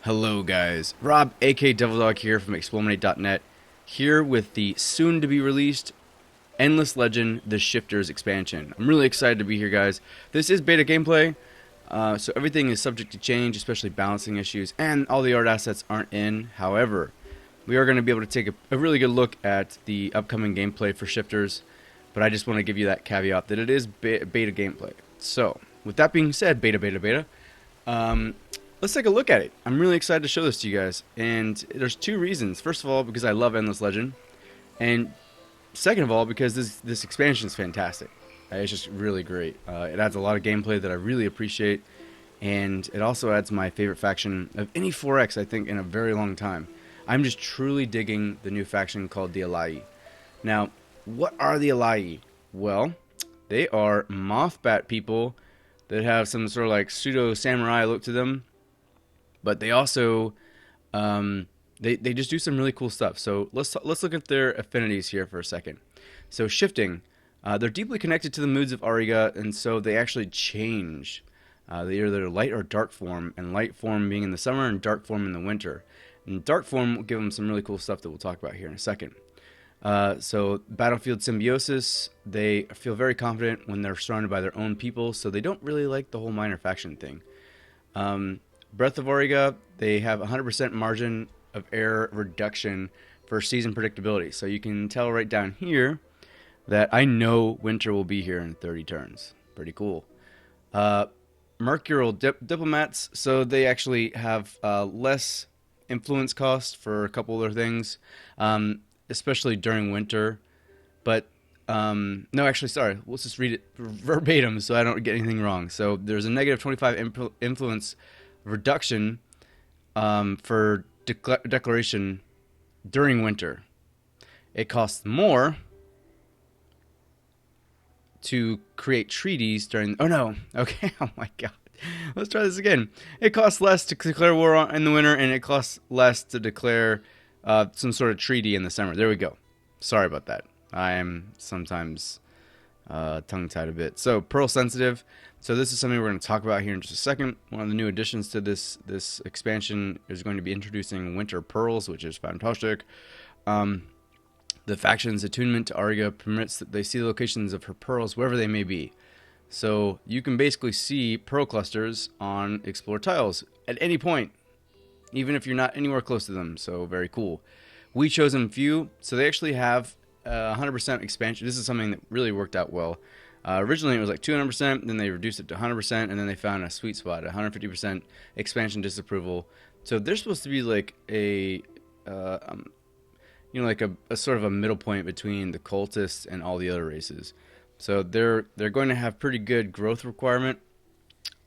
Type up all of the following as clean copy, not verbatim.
Hello guys, Rob aka DevilDog here from Explorminate.net, here with the soon-to-be released Endless Legend The Shifters expansion. I'm really excited to be here, guys. This is beta gameplay, so everything is subject to change, especially balancing issues, and all the art assets aren't in. However, we are going to be able to take a really good look at the upcoming gameplay for Shifters, but I just want to give you that caveat that it is beta gameplay. So, with that being said, beta, let's take a look at it. I'm really excited to show this to you guys, and there's two reasons. First of all, because I love Endless Legend, and second of all, because this expansion is fantastic. It's just really great. It adds a lot of gameplay that I really appreciate, and it also adds my favorite faction of any 4X, I think, in a very long time. I'm just truly digging the new faction called the Allayi. Now, what are the Allayi? Well, they are moth-bat people that have some sort of like pseudo-samurai look to them, but they also they just do some really cool stuff. So let's look at their affinities here for a second. So shifting, they're deeply connected to the moods of Auriga, and so they actually change. They are either light or dark form, and light form being in the summer and dark form in the winter. And dark form will give them some really cool stuff that we'll talk about here in a second. So battlefield symbiosis, they feel very confident when they're surrounded by their own people, so they don't really like the whole minor faction thing. Breath of Auriga, they have 100% margin of error reduction for season predictability. So you can tell right down here that I know winter will be here in 30 turns. Pretty cool. Mercurial diplomats, so they actually have less influence cost for a couple other things, especially during winter. But no, actually, sorry. Let's just read it verbatim so I don't get anything wrong. So there's a negative 25 influence reduction for declaration during winter. It costs more to create treaties during... Oh, no. Okay. Oh, my God. Let's try this again. It costs less to declare war in the winter, and it costs less to declare some sort of treaty in the summer. There we go. Sorry about that. I am sometimes tongue-tied a bit. So, Pearl Sensitive. So this is something we're going to talk about here in just a second. One of the new additions to this expansion is going to be introducing Winter Pearls, which is fantastic. The faction's attunement to Auriga permits that they see the locations of her pearls wherever they may be. So you can basically see pearl clusters on Explore tiles at any point, even if you're not anywhere close to them. So very cool. We chosen few, so they actually have 100% expansion. This is something that really worked out well. Originally it was like 200%, then they reduced it to 100%, and then they found a sweet spot, 150% expansion disapproval. So they're supposed to be like a like a sort of a middle point between the cultists and all the other races. So they're going to have pretty good growth requirement.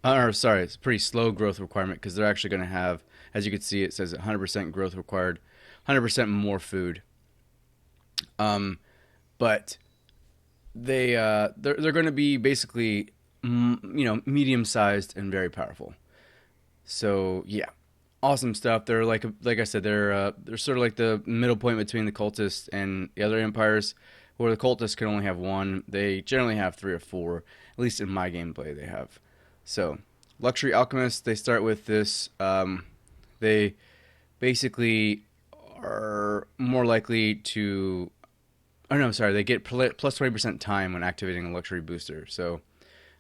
Sorry, it's pretty slow growth requirement, because they're actually going to have, as you can see, it says 100% growth required, 100% more food. But they're going to be basically medium sized and very powerful. So yeah, awesome stuff. They're like I said, they're sort of like the middle point between the cultists and the other empires, where the cultists can only have one. They generally have 3 or 4, at least in my gameplay they have. So luxury alchemists, they start with this. They basically are more likely to... Oh no, sorry. They get plus 20% time when activating a luxury booster. So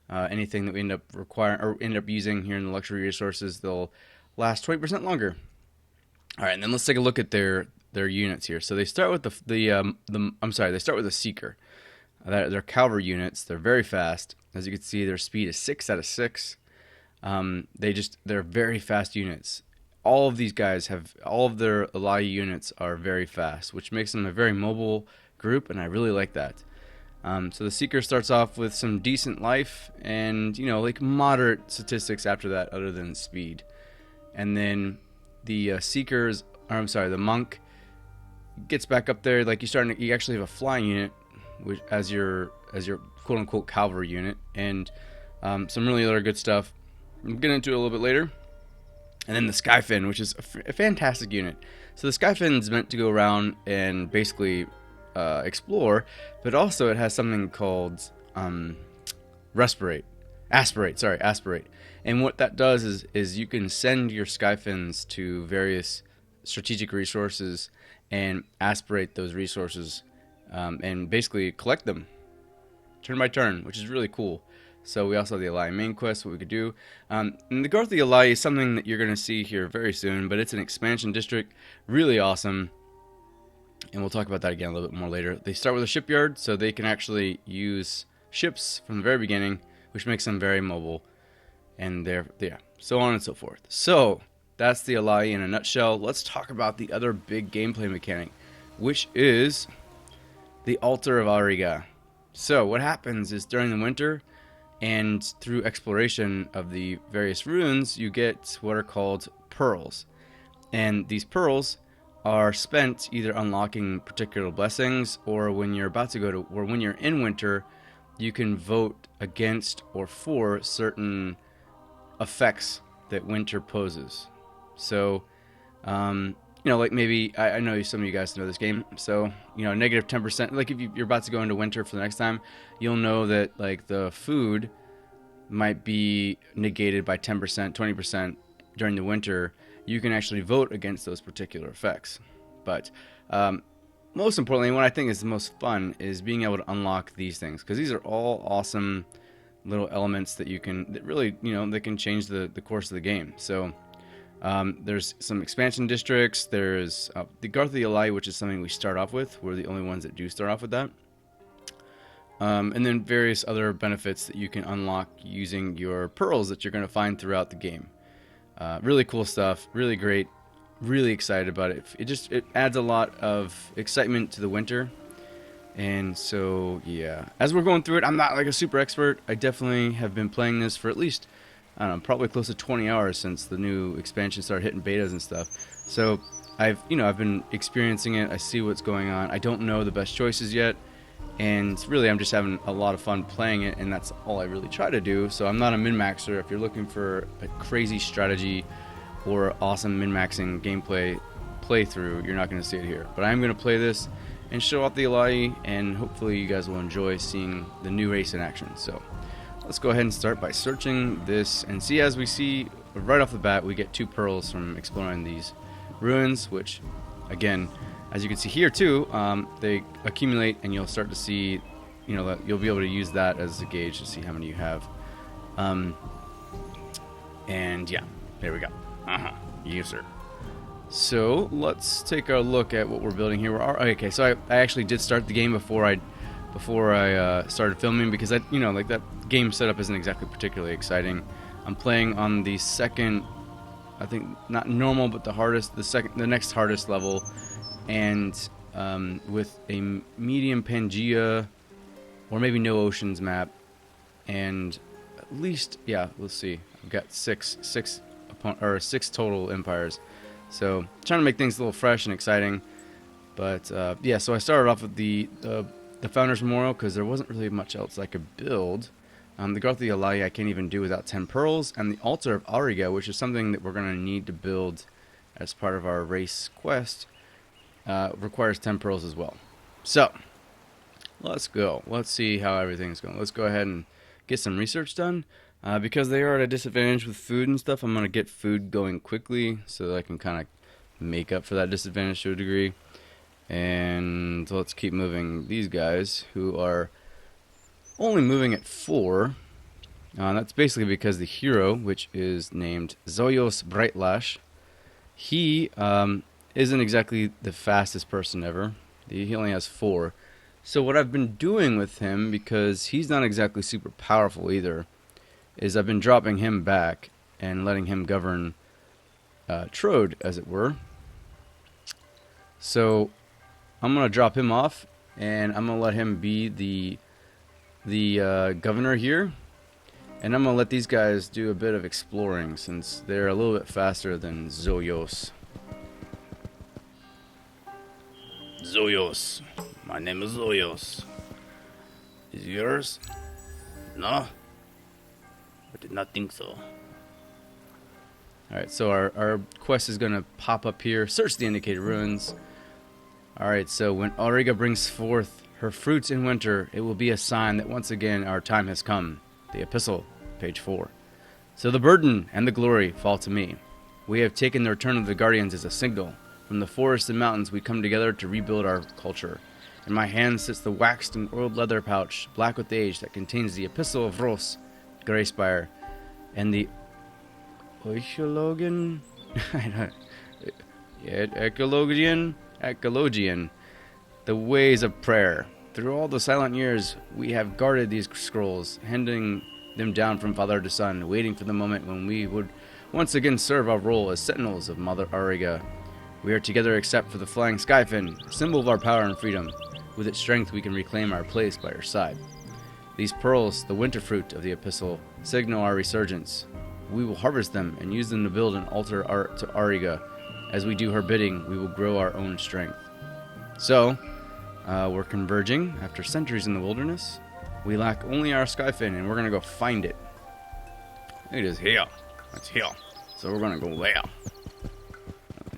anything that we end up using here in the luxury resources, they'll last 20% longer. All right, and then let's take a look at their units here. So they start with they start with a seeker. They're cavalry units. They're very fast. As you can see, their speed is 6 out of 6. They're very fast units. All of these guys all of their Allayi units are very fast, which makes them a very mobile group, and I really like that. So the Seeker starts off with some decent life and like moderate statistics after that, other than speed. And then the the monk gets back up there. Like you actually have a flying unit, which as your quote unquote cavalry unit, and some really other good stuff. We'll get into it a little bit later. And then the Skyfin, which is a fantastic unit. So the Skyfin is meant to go around and basically explore, but also it has something called respirate. Aspirate, sorry, aspirate. And what that does is you can send your skyfins to various strategic resources and aspirate those resources, and basically collect them turn by turn, which is really cool. So we also have the Allayi main quest, what we could do. And the growth of the Allayi is something that you're going to see here very soon, but it's an expansion district, really awesome. And we'll talk about that again a little bit more later. They start with a shipyard, so they can actually use ships from the very beginning, which makes them very mobile. And yeah, so on and so forth. So that's the Allayi in a nutshell. Let's talk about the other big gameplay mechanic, which is the Altar of Auriga. So what happens is during the winter and through exploration of the various ruins, you get what are called pearls. And these pearls are spent either unlocking particular blessings, or when you're about to go to, or when you're in winter, you can vote against or for certain effects that winter poses. So, you know, like maybe, I know some of you guys know this game, so, you know, negative 10%, like if you're about to go into winter for the next time, you'll know that, like, the food might be negated by 10%, 20% during the winter. You can actually vote against those particular effects. But most importantly, what I think is the most fun is being able to unlock these things, because these are all awesome little elements that you can, that really, you know, that can change the course of the game. So there's some expansion districts. There's the Garth of the Allayi, which is something we start off with. We're the only ones that do start off with that. And then various other benefits that you can unlock using your pearls that you're going to find throughout the game. Really cool stuff. Really great. Really excited about it. It adds a lot of excitement to the winter. And so, yeah. As we're going through it, I'm not like a super expert. I definitely have been playing this for at least, I don't know, probably close to 20 hours since the new expansion started hitting betas and stuff. So I've been experiencing it. I see what's going on. I don't know the best choices yet, and really I'm just having a lot of fun playing it, and that's all I really try to do. So I'm not a min-maxer. If you're looking for a crazy strategy or awesome min-maxing gameplay playthrough, you're not going to see it here. But I'm going to play this and show off the Allayi, and hopefully you guys will enjoy seeing the new race in action. So let's go ahead and start by searching this, and see, as we see right off the bat, we get 2 pearls from exploring these ruins, which, again, as you can see here too, they accumulate, and you'll start to see, you know, that you'll be able to use that as a gauge to see how many you have. And yeah, there we go. Yes, sir. So let's take a look at what we're building here. Okay, so I actually did start the game before I started filming, because like that game setup isn't exactly particularly exciting. I'm playing on the second, I think not normal, but the next hardest level, and with a medium Pangea or maybe no oceans map, and at least, yeah, let's see, I've got six total empires. So trying to make things a little fresh and exciting. But yeah, so I started off with the Founders Memorial, because there wasn't really much else I could build. The Garth of the Allayi I can't even do without 10 pearls, and the Altar of Auriga, which is something that we're going to need to build as part of our race quest, requires 10 pearls as well. So let's go. Let's see how everything's going. Let's go ahead and get some research done. Because they are at a disadvantage with food and stuff, I'm going to get food going quickly so that I can kind of make up for that disadvantage to a degree. And let's keep moving these guys, who are only moving at 4. That's basically because the hero, which is named Zoyos Brightlash, he isn't exactly the fastest person ever. He only has 4. So what I've been doing with him, because he's not exactly super powerful either, is I've been dropping him back and letting him govern Trode, as it were. So I'm going to drop him off, and I'm going to let him be the governor here. And I'm going to let these guys do a bit of exploring, since they're a little bit faster than Zoyos. Zoyos. My name is Zoyos. Is it yours? No? I did not think so. Alright, so our quest is going to pop up here. Search the indicated ruins. Alright, so when Auriga brings forth her fruits in winter, it will be a sign that once again our time has come. The epistle. Page 4. So the burden and the glory fall to me. We have taken the return of the Guardians as a signal. From the forests and mountains we come together to rebuild our culture. In my hand sits the waxed and oiled leather pouch, black with age, that contains the Epistle of Ros, Greyspire, and the Oichologian, Ecologian, the ways of prayer. Through all the silent years, we have guarded these scrolls, handing them down from father to son, waiting for the moment when we would once again serve our role as sentinels of Mother Auriga. We are together except for the flying skyfin, symbol of our power and freedom. With its strength, we can reclaim our place by her side. These pearls, the winter fruit of the epistle, signal our resurgence. We will harvest them and use them to build an altar to Auriga. As we do her bidding, we will grow our own strength. So, we're converging after centuries in the wilderness. We lack only our skyfin, and we're going to go find it. It is here. It's here. So we're going to go there.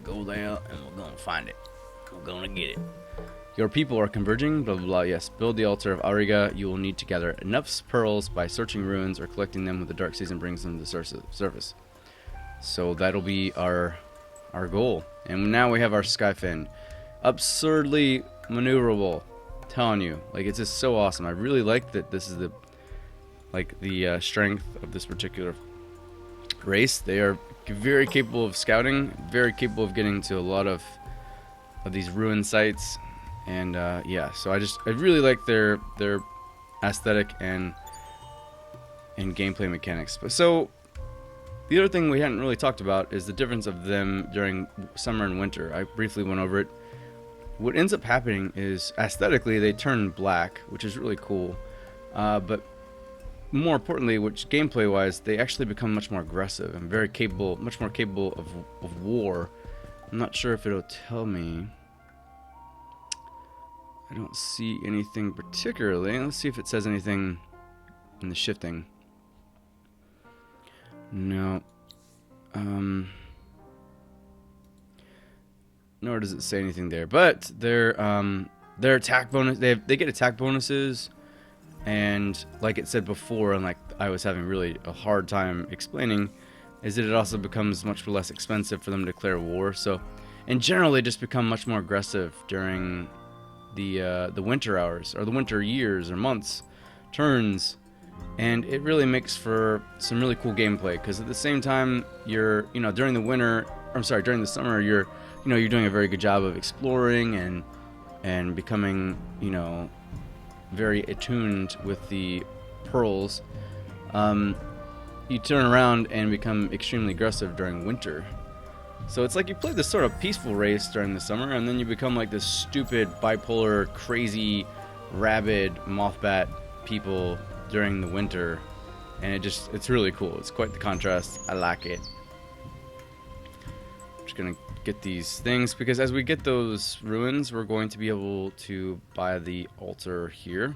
Go there, and we're going to find it. We're going to get it. Your people are converging, blah, blah, blah. Yes, build the altar of Auriga. You will need to gather enough pearls by searching ruins or collecting them when the dark season brings them to the surface. So that'll be our goal. And now we have our skyfin. Absurdly maneuverable. I'm telling you. Like, it's just so awesome. I really like that this is the strength of this particular race. They are very capable of scouting, very capable of getting to a lot of these ruin sites. And yeah, so I really like their aesthetic and gameplay mechanics. But so the other thing we hadn't really talked about is the difference of them during summer and winter. I briefly went over it. What ends up happening is aesthetically they turn black, which is really cool. But more importantly, which gameplay wise, they actually become much more aggressive and very capable, much more capable of war. I'm not sure if it'll tell me. I don't see anything particularly. Let's see if it says anything in the shifting. No. Nor does it say anything there. But their attack bonus, they get attack bonuses, and like it said before, and like I was having really a hard time explaining, is that it also becomes much less expensive for them to declare war. So, in general, they just become much more aggressive during the winter hours, or the winter years or months, turns, and it really makes for some really cool gameplay. Because at the same time, during the summer, you're doing a very good job of exploring and becoming, very attuned with the pearls. You turn around and become extremely aggressive during winter. So it's like you play this sort of peaceful race during the summer, and then you become like this stupid, bipolar, crazy, rabid, mothbat people during the winter. And it's really cool. It's quite the contrast. I like it. I'm just going to get these things, because as we get those ruins, we're going to be able to buy the altar here.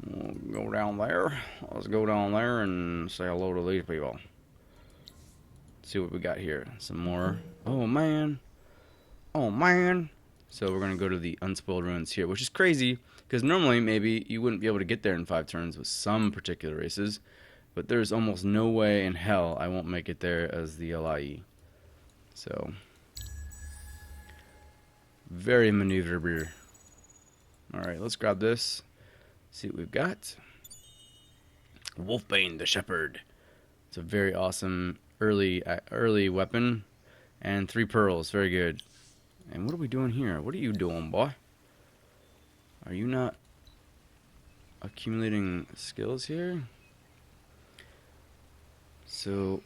We'll go down there. Let's go down there and say hello to these people. See what we got here. Some more. Oh man. So we're gonna go to the unspoiled ruins here, which is crazy because normally maybe you wouldn't be able to get there in 5 turns with some particular races, but there's almost no way in hell I won't make it there as the Allayi. So very maneuverable. All right, let's grab this. See what we've got. Wolfbane the Shepherd. It's a very awesome early weapon, and 3 pearls. Very good. And what are we doing here? What are you doing, boy? Are you not accumulating skills here? So,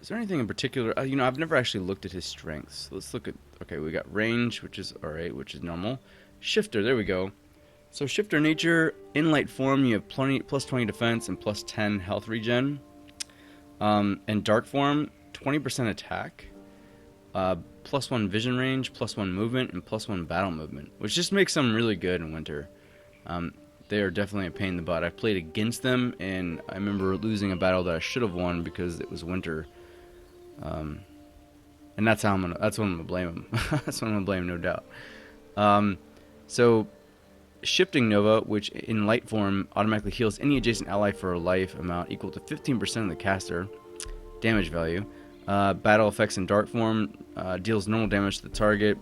is there anything in particular? I've never actually looked at his strengths. Let's look at. Okay, we got range, which is alright, which is normal. Shifter, there we go. So, shifter nature, in light form, you have plus 20 defense and plus 10 health regen. In dark form, 20% attack, plus 1 vision range, plus 1 movement, and plus 1 battle movement, which just makes them really good in winter. They are definitely a pain in the butt. I've played against them, and I remember losing a battle that I should have won because it was winter. And that's what I'm gonna blame them. That's what I'm gonna blame, no doubt. So Shifting Nova, which in light form automatically heals any adjacent ally for a life amount equal to 15% of the caster damage value. Battle effects in dark form deals normal damage to the target.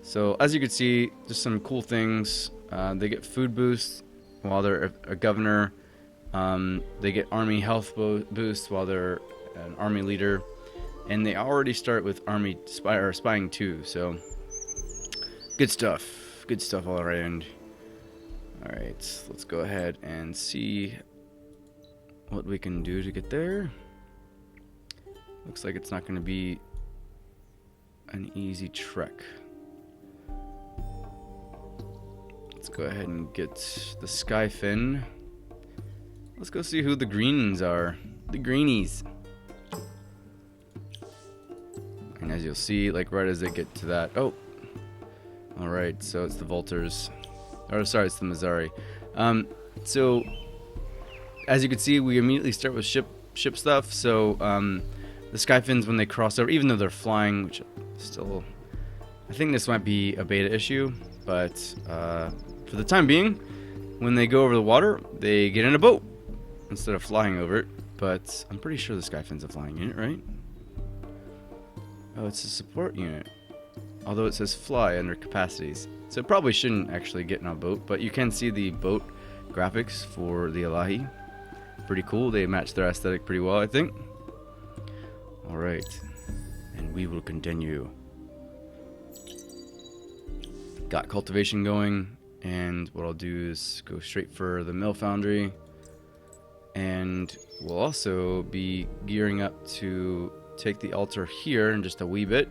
So as you can see, just some cool things. They get food boosts while they're a governor. They get army health boosts while they're an army leader. And they already start with army spying too. So good stuff. Good stuff all around. Alright, let's go ahead and see what we can do to get there. Looks like it's not going to be an easy trek. Let's go ahead and get the Skyfin. Let's go see who the greens are. The greenies. And as you'll see, like right as they get to that... Oh! Alright, so it's the Vultures. Or sorry, it's the Mazzari. So, as you can see, we immediately start with ship stuff. So, the Skyfins, when they cross over, even though they're flying, which still... I think this might be a beta issue, but for the time being, when they go over the water, they get in a boat instead of flying over it. But I'm pretty sure the Skyfin's a flying unit, right? Oh, it's a support unit. Although it says fly under capacities. So it probably shouldn't actually get in a boat, but you can see the boat graphics for the Allayi. Pretty cool. They match their aesthetic pretty well, I think. Alright. And we will continue. Got cultivation going, and what I'll do is go straight for the mill foundry. And we'll also be gearing up to take the altar here in just a wee bit,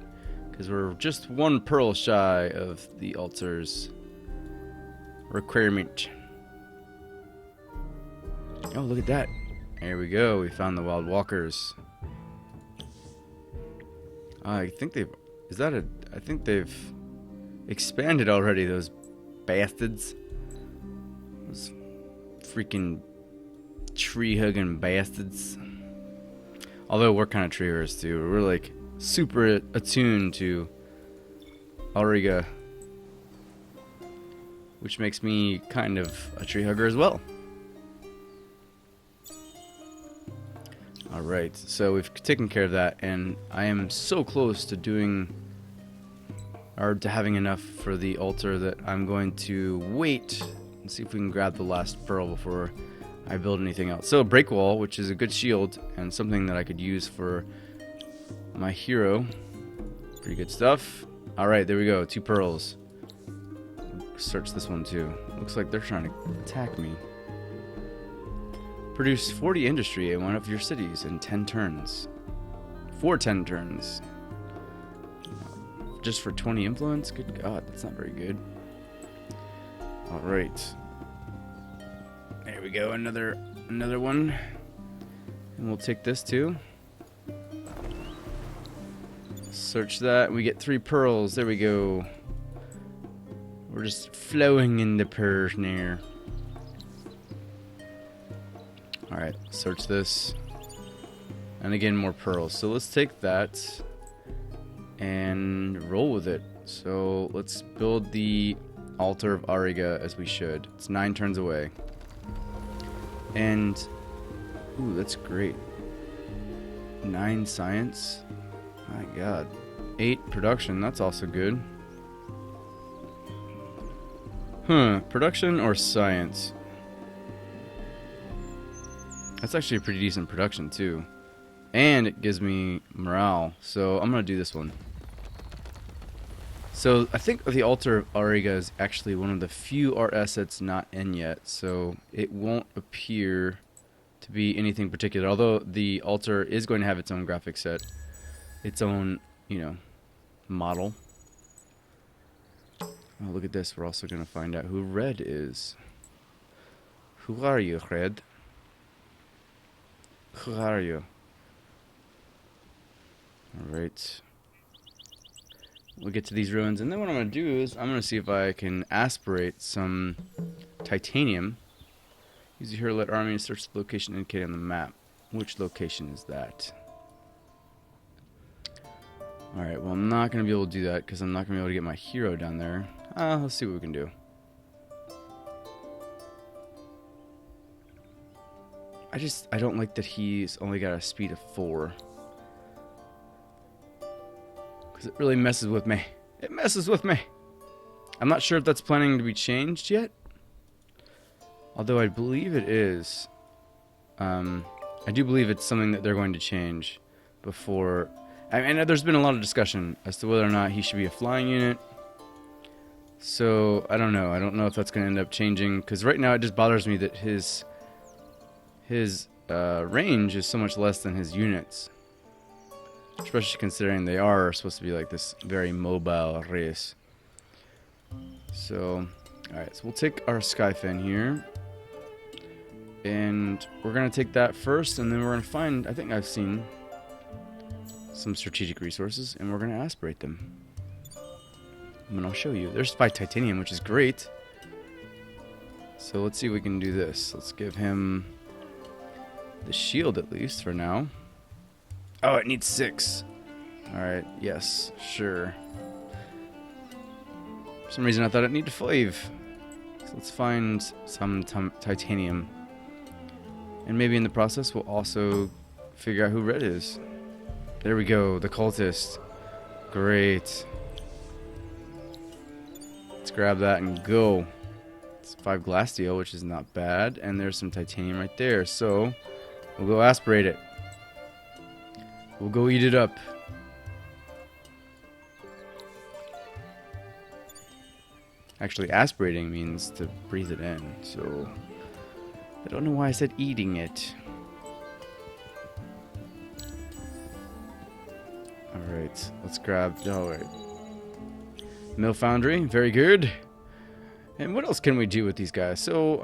because we're just one pearl shy of the altar's requirement. Oh, look at that. There we go. We found the wild walkers. I think they've... Is that a... I think they've expanded already, those bastards. Those freaking tree-hugging bastards. Although we're kind of tree huggers too. We're like super attuned to Auriga, which makes me kind of a tree hugger as well. Alright, so we've taken care of that, and I am so close to doing, or to having enough for the altar, that I'm going to wait and see if we can grab the last pearl before I build anything else. So, break wall, which is a good shield and something that I could use for my hero. Pretty good stuff. Alright, there we go. 2 pearls. Search this one too. Looks like they're trying to attack me. Produce 40 industry in one of your cities in 10 turns. For 10 turns. Just for 20 influence? Good God, that's not very good. Alright. There we go, another one. And we'll take this too. Search that. We get 3 pearls. There we go. We're just flowing in the pearls now. Alright, search this. And again, more pearls. So let's take that and roll with it. So let's build the altar of Auriga as we should. It's 9 turns away. And, ooh, that's great. 9 science. My God. 8 production, that's also good. Production or science? That's actually a pretty decent production too. And it gives me morale, so I'm going to do this one. So I think the altar of Auriga is actually one of the few art assets not in yet, so it won't appear to be anything particular, although the altar is going to have its own graphic set, its own, you know, model. Oh, look at this. We're also going to find out who Red is. Who are you, Red? Who are you? Alright. We'll get to these ruins, and then what I'm going to do is I'm going to see if I can aspirate some titanium. Use the hero let army and search the location indicated on the map. Which location is that? Alright, well I'm not going to be able to do that because I'm not going to be able to get my hero down there. Let's see what we can do. I don't like that he's only got a speed of 4. Because it really messes with me. It messes with me. I'm not sure if that's planning to be changed yet. Although I believe it is. I do believe it's something that they're going to change before. And there's been a lot of discussion as to whether or not he should be a flying unit. So, I don't know. I don't know if that's going to end up changing. Because right now it just bothers me that his range is so much less than his units. Especially considering they are supposed to be like this very mobile race. So, alright. So we'll take our Skyfin here. And we're going to take that first. And then we're going to find, I think I've seen some strategic resources. And we're going to aspirate them. And I'll show you. There's 5 titanium, which is great. So let's see if we can do this. Let's give him the shield at least for now. Oh, it needs 6. Alright, yes, sure. For some reason I thought it needed 5. So let's find some titanium. And maybe in the process we'll also figure out who Red is. There we go, the cultist. Great. Let's grab that and go. It's 5 glass steel, which is not bad. And there's some titanium right there. So we'll go aspirate it. We'll go eat it up. Actually, aspirating means to breathe it in. So I don't know why I said eating it. Alright, let's grab... Alright. Mill Foundry, very good. And what else can we do with these guys? So,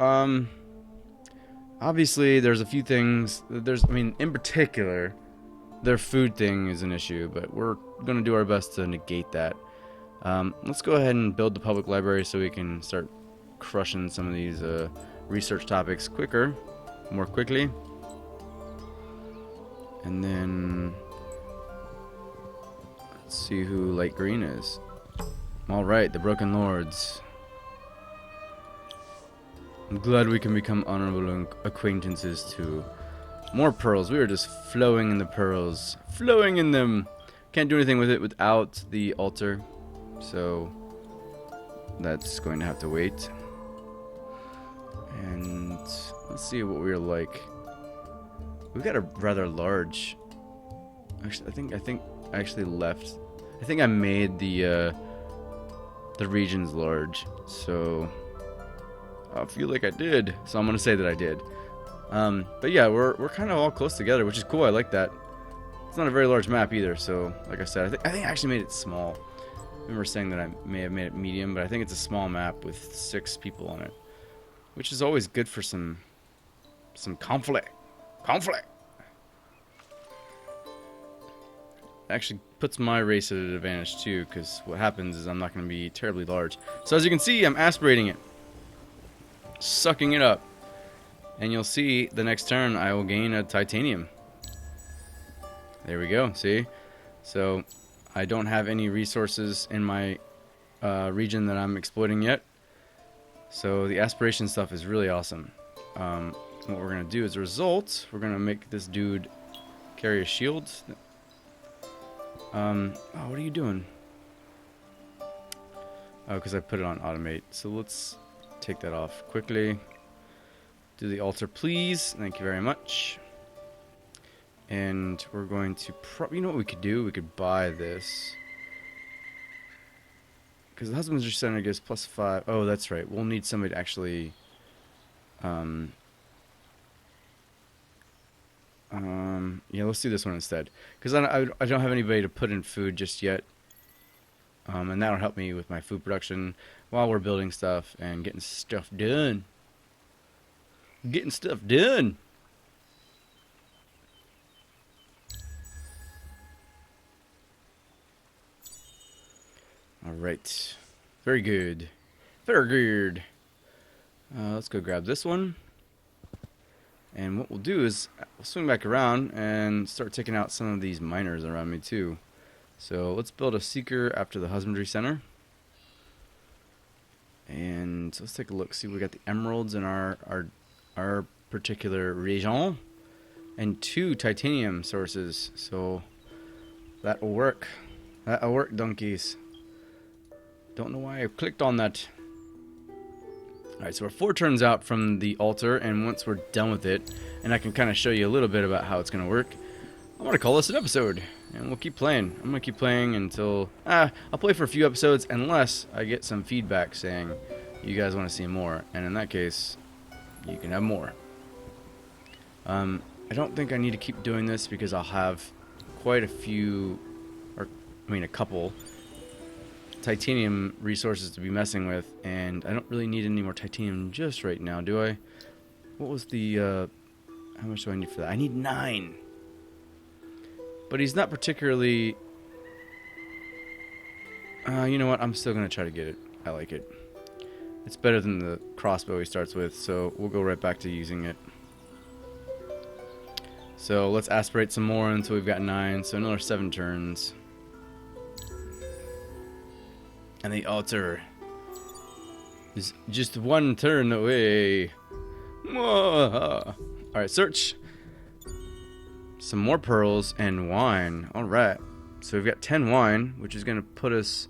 obviously, there's a few things. In particular, their food thing is an issue, but we're going to do our best to negate that. Let's go ahead and build the public library so we can start crushing some of these research topics more quickly. And then, let's see who light green is. Alright, the Broken Lords. I'm glad we can become honorable acquaintances too. More pearls. We are just flowing in the pearls. Flowing in them. Can't do anything with it without the altar. So that's going to have to wait. And let's see what we're like. We've got a rather large... Actually, I think I actually left... I think I made the regions large. So I feel like I did. So I'm going to say that I did. But yeah, we're kind of all close together, which is cool. I like that. It's not a very large map either, so like I said, I think I actually made it small. I remember saying that I may have made it medium, but I think it's a small map with 6 people on it, which is always good for some conflict. Conflict. Actually puts my race at an advantage too, because what happens is I'm not going to be terribly large. So as you can see, I'm aspirating it, sucking it up. And you'll see the next turn I will gain a titanium. There we go, see? So I don't have any resources in my region that I'm exploiting yet. So the aspiration stuff is really awesome. What we're going to do as a result, we're going to make this dude carry a shield. Oh, what are you doing? Oh, because I put it on automate. So let's take that off quickly. Do the altar, please. Thank you very much. And we're going to... you know what we could do? We could buy this. Because the Husbandry Center gives +5. Oh, that's right. We'll need somebody to actually... yeah, let's do this one instead. Because I don't have anybody to put in food just yet. And that'll help me with my food production while we're building stuff and getting stuff done. Getting stuff done. Alright. Very good. Very good. Let's go grab this one. And what we'll do is we'll swing back around and start taking out some of these miners around me too. So let's build a seeker after the Husbandry Center. And let's take a look. See, we got the emeralds in our particular region, and 2 titanium sources. So that will work. That'll work, donkeys. Don't know why I clicked on that. Alright, so we're 4 turns out from the altar, and once we're done with it, and I can kind of show you a little bit about how it's going to work, I'm going to call this an episode, and we'll keep playing. I'm going to keep playing until... I'll play for a few episodes unless I get some feedback saying you guys want to see more, and in that case, you can have more. I don't think I need to keep doing this because I'll have quite a few, a couple titanium resources to be messing with, and I don't really need any more titanium just right now, do I? What was the, how much do I need for that? I need 9. But he's not particularly, you know what, I'm still going to try to get it. I like it. It's better than the crossbow he starts with, so we'll go right back to using it. So let's aspirate some more until we've got 9, so another 7 turns. And the altar is just 1 turn away. Alright, search. Some more pearls and wine. Alright. So we've got 10 wine, which is going to put us...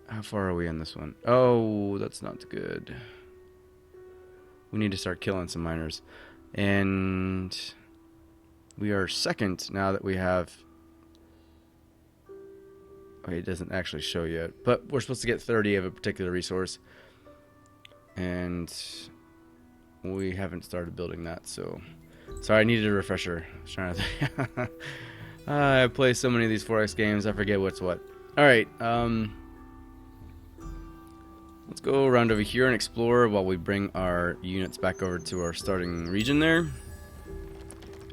How far are we in this one? Oh, that's not good. We need to start killing some miners. And we are 2nd now that we have... Okay, it doesn't actually show yet, but we're supposed to get 30 of a particular resource, and we haven't started building that, so sorry, I needed a refresher. I was trying to think. I play so many of these 4X games, I forget what's what. Alright, let's go around over here and explore while we bring our units back over to our starting region there,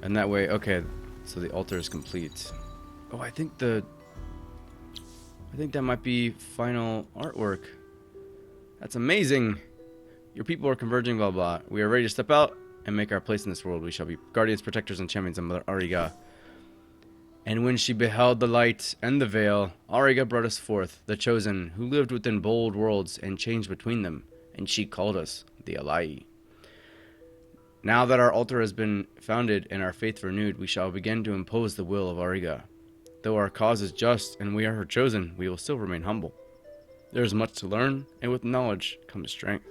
and that way, okay, so the altar is complete. Oh, I think that might be final artwork. That's amazing. Your people are converging, blah, blah. We are ready to step out and make our place in this world. We shall be guardians, protectors, and champions of Mother Auriga. And when she beheld the light and the veil, Auriga brought us forth, the chosen, who lived within bold worlds and changed between them. And she called us the Allayi. Now that our altar has been founded and our faith renewed, we shall begin to impose the will of Auriga. Though our cause is just and we are her chosen, we will still remain humble. There is much to learn, and with knowledge comes strength.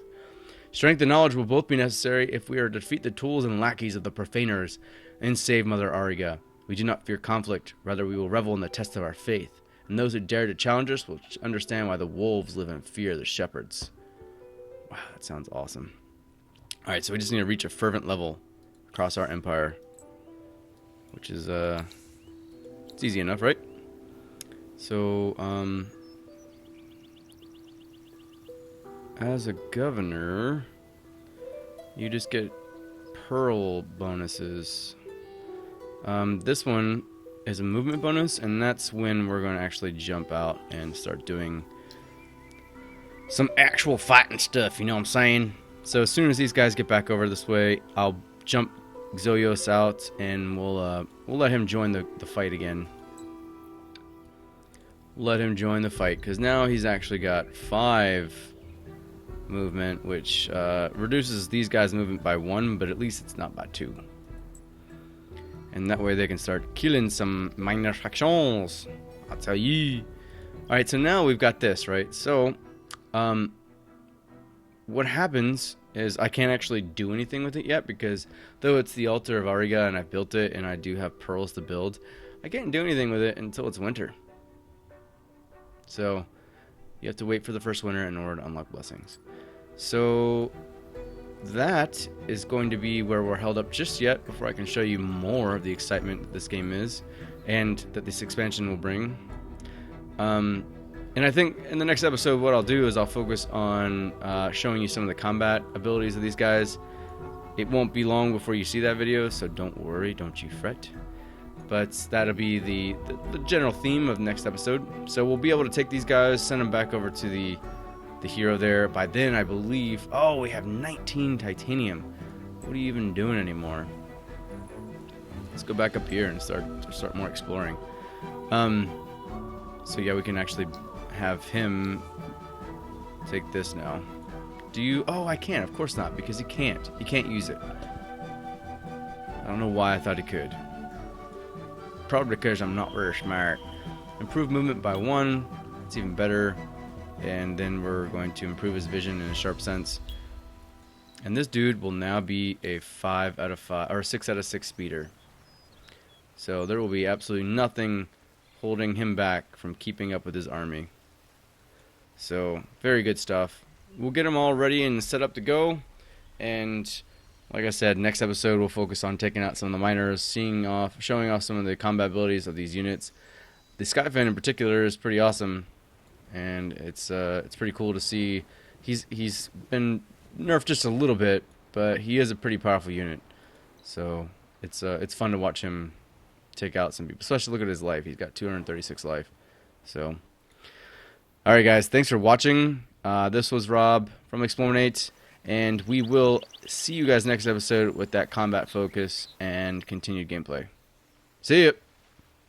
Strength and knowledge will both be necessary if we are to defeat the tools and lackeys of the profaners and save Mother Auriga. We do not fear conflict, rather we will revel in the test of our faith, and those who dare to challenge us will understand why the wolves live in fear of the shepherds. Wow, that sounds awesome. Alright, so we just need to reach a fervent level across our empire, which is, it's easy enough, right? So, as a governor, you just get pearl bonuses. This one is a movement bonus, and that's when we're going to actually jump out and start doing some actual fighting stuff, you know what I'm saying? So as soon as these guys get back over this way, I'll jump Xoyos out, and we'll let him join the fight again. Let him join the fight, because now he's actually got 5 movement, which reduces these guys' movement by 1, but at least it's not by 2. And that way they can start killing some minor factions. I'll tell you. Alright, so now we've got this, right? So, what happens is I can't actually do anything with it yet, because though it's the altar of Auriga and I've built it and I do have pearls to build, I can't do anything with it until it's winter. So you have to wait for the first winter in order to unlock blessings. So that is going to be where we're held up just yet before I can show you more of the excitement that this game is and that this expansion will bring. And I think in the next episode what I'll do is I'll focus on showing you some of the combat abilities of these guys. It won't be long before you see that video, so don't worry, don't you fret. But that'll be the general theme of the next episode. So we'll be able to take these guys, send them back over to the hero there. By then, I believe... Oh, we have 19 titanium. What are you even doing anymore? Let's go back up here and start more exploring. So yeah, we can actually have him take this now. Do you? Oh, I can't. Of course not, because he can't. He can't use it. I don't know why I thought he could. Probably because I'm not very smart. Improve movement by 1. It's even better. And then we're going to improve his vision and his sharp sense. And this dude will now be a 5 out of 5 or 6 out of 6 speeder. So there will be absolutely nothing holding him back from keeping up with his army. So very good stuff. We'll get them all ready and set up to go. And like I said, next episode we'll focus on taking out some of the miners, showing off some of the combat abilities of these units. The Skyfan in particular is pretty awesome, and it's pretty cool to see. He's been nerfed just a little bit, but he is a pretty powerful unit. So it's fun to watch him take out some people. Especially look at his life. He's got 236 life. So, all right, guys, thanks for watching. This was Rob from eXpansion, and we will see you guys next episode with that combat focus and continued gameplay. See ya!